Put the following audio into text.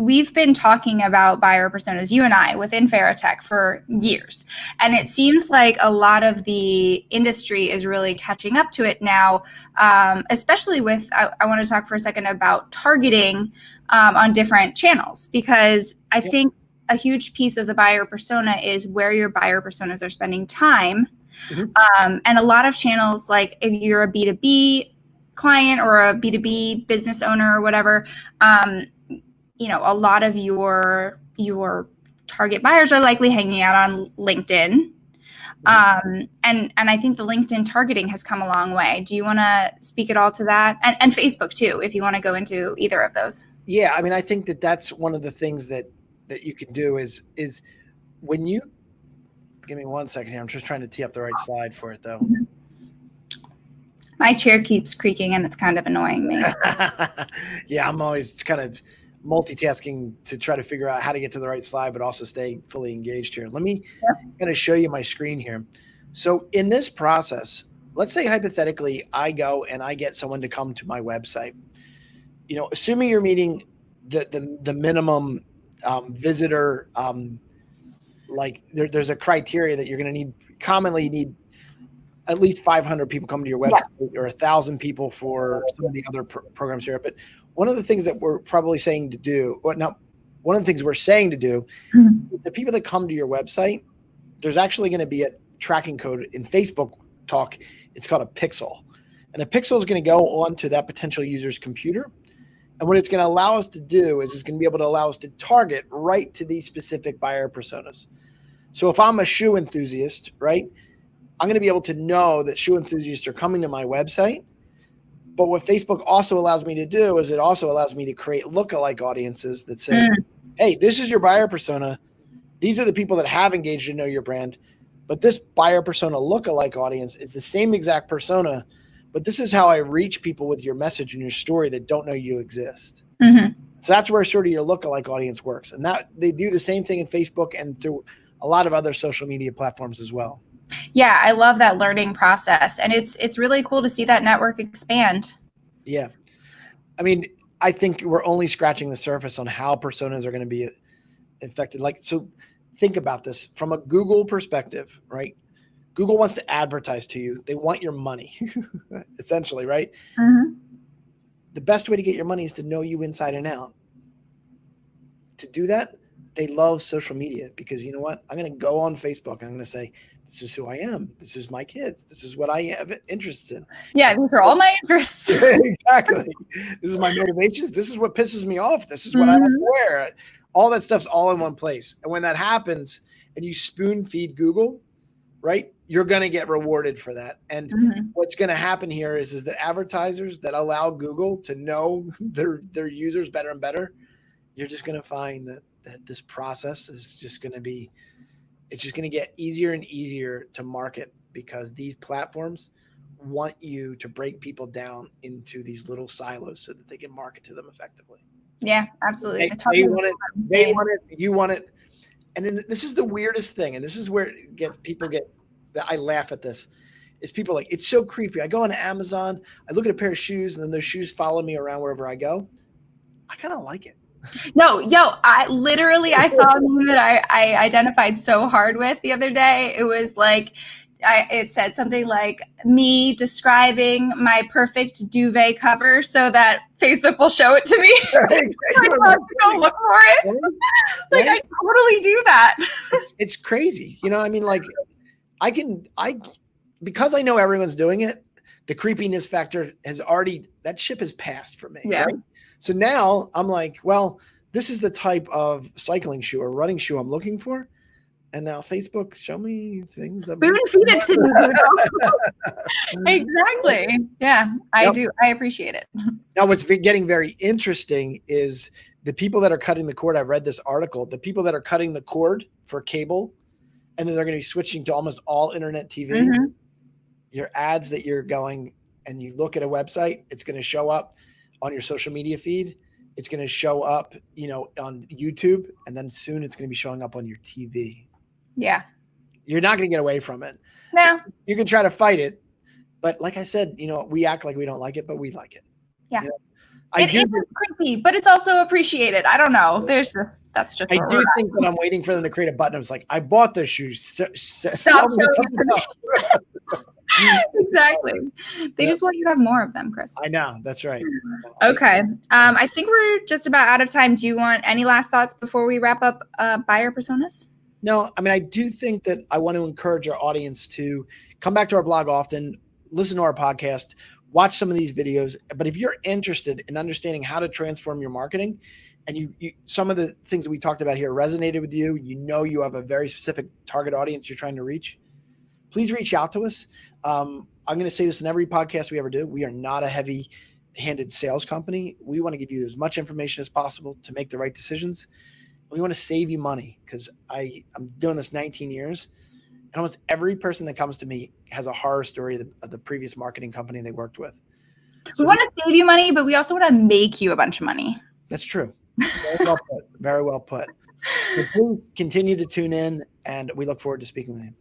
we've been talking about buyer personas, you and I, within Faratech for years. And it seems like a lot of the industry is really catching up to it now, especially with, I want to talk for a second about targeting on different channels, because I think a huge piece of the buyer persona is where your buyer personas are spending time. And a lot of channels, like if you're a B2B client or a B2B business owner or whatever, a lot of your target buyers are likely hanging out on LinkedIn. And I think the LinkedIn targeting has come a long way. Do you want to speak at all to that? And Facebook too, if you want to go into either of those. Yeah, I mean, I think that's one of the things that you can do is when you, give me 1 second here. I'm just trying to tee up the right slide for it though. My chair keeps creaking and it's kind of annoying me. Yeah, I'm always kind of multitasking to try to figure out how to get to the right slide, but also stay fully engaged here. Let me kind of show you my screen here. So in this process, let's say hypothetically, I go and I get someone to come to my website. Assuming you're meeting the minimum visitor, like there's a criteria that you're going to need. Commonly, you need at least 500 people come to your website, or 1,000 people for some of the other programs here. But one of the things that we're probably saying to do, one of the things we're saying to do, the people that come to your website, there's actually going to be a tracking code in Facebook talk. It's called a pixel. And a pixel is going to go onto that potential user's computer. And what it's going to allow us to do is it's going to be able to allow us to target right to these specific buyer personas. So if I'm a shoe enthusiast, right, I'm going to be able to know that shoe enthusiasts are coming to my website. But what Facebook also allows me to do is it also allows me to create lookalike audiences that says, hey, this is your buyer persona. These are the people that have engaged in Know Your Brand. But this buyer persona lookalike audience is the same exact persona, but this is how I reach people with your message and your story that don't know you exist. So that's where sort of your lookalike audience works. And that they do the same thing in Facebook and through a lot of other social media platforms as well. Yeah, I love that learning process. And it's really cool to see that network expand. Yeah. I mean, I think we're only scratching the surface on how personas are going to be affected. So think about this from a Google perspective, right? Google wants to advertise to you. They want your money, essentially, right? The best way to get your money is to know you inside and out. To do that, they love social media because you know what? I'm going to go on Facebook and I'm going to say, this is who I am. This is my kids. This is what I have interest in. Yeah, these are all my interests. Exactly. This is my motivations. This is what pisses me off. This is what I want to wear. All that stuff's all in one place. And when that happens and you spoon feed Google, right, you're going to get rewarded for that. And what's going to happen here is that advertisers that allow Google to know their users better and better, you're just going to find that this process is just going to be, it's just going to get easier and easier to market because these platforms want you to break people down into these little silos so that they can market to them effectively. Yeah, absolutely. They want it, you want it. And then this is the weirdest thing. And this is where I laugh at this, is people like, it's so creepy. I go on Amazon, I look at a pair of shoes, and then those shoes follow me around wherever I go. I kind of like it. No, I saw a meme that I identified so hard with the other day. It was like, it said something like me describing my perfect duvet cover so that Facebook will show it to me. I don't look for it. Like I totally do that. It's crazy. I mean, like because I know everyone's doing it, the creepiness factor that ship has passed for me. Yeah. Right? So now I'm like, well, this is the type of cycling shoe or running shoe I'm looking for. And now Facebook, show me things. Spoon feed it to me. Exactly. Yeah, I do. I appreciate it. Now, what's getting very interesting is the people that are cutting the cord. I read this article. The people that are cutting the cord for cable, and then they're going to be switching to almost all internet TV. Your ads that you're going and you look at a website, it's going to show up on your social media feed. It's going to show up, on YouTube, and then soon it's going to be showing up on your TV. Yeah. You're not going to get away from it. No. You can try to fight it. But like I said, we act like we don't like it, but we like it. Yeah. It is creepy, but it's also appreciated. I don't know. That's just. I do think that I'm waiting for them to create a button. I was like, I bought those shoes. Stop showing it to me. Exactly. They just want you to have more of them, Chris. I know. That's right. Okay. I think we're just about out of time. Do you want any last thoughts before we wrap up buyer personas? No, I mean, I do think that I want to encourage our audience to come back to our blog often, listen to our podcast, watch some of these videos. But if you're interested in understanding how to transform your marketing, and you some of the things that we talked about here resonated with you, you have a very specific target audience you're trying to reach, please reach out to us. I'm going to say this in every podcast we ever do. We are not a heavy-handed sales company. We want to give you as much information as possible to make the right decisions. We want to save you money because I'm doing this 19 years. And almost every person that comes to me has a horror story of the previous marketing company they worked with. So we want to save you money, but we also want to make you a bunch of money. That's true. Very well put. Very well put. So please continue to tune in, and we look forward to speaking with you.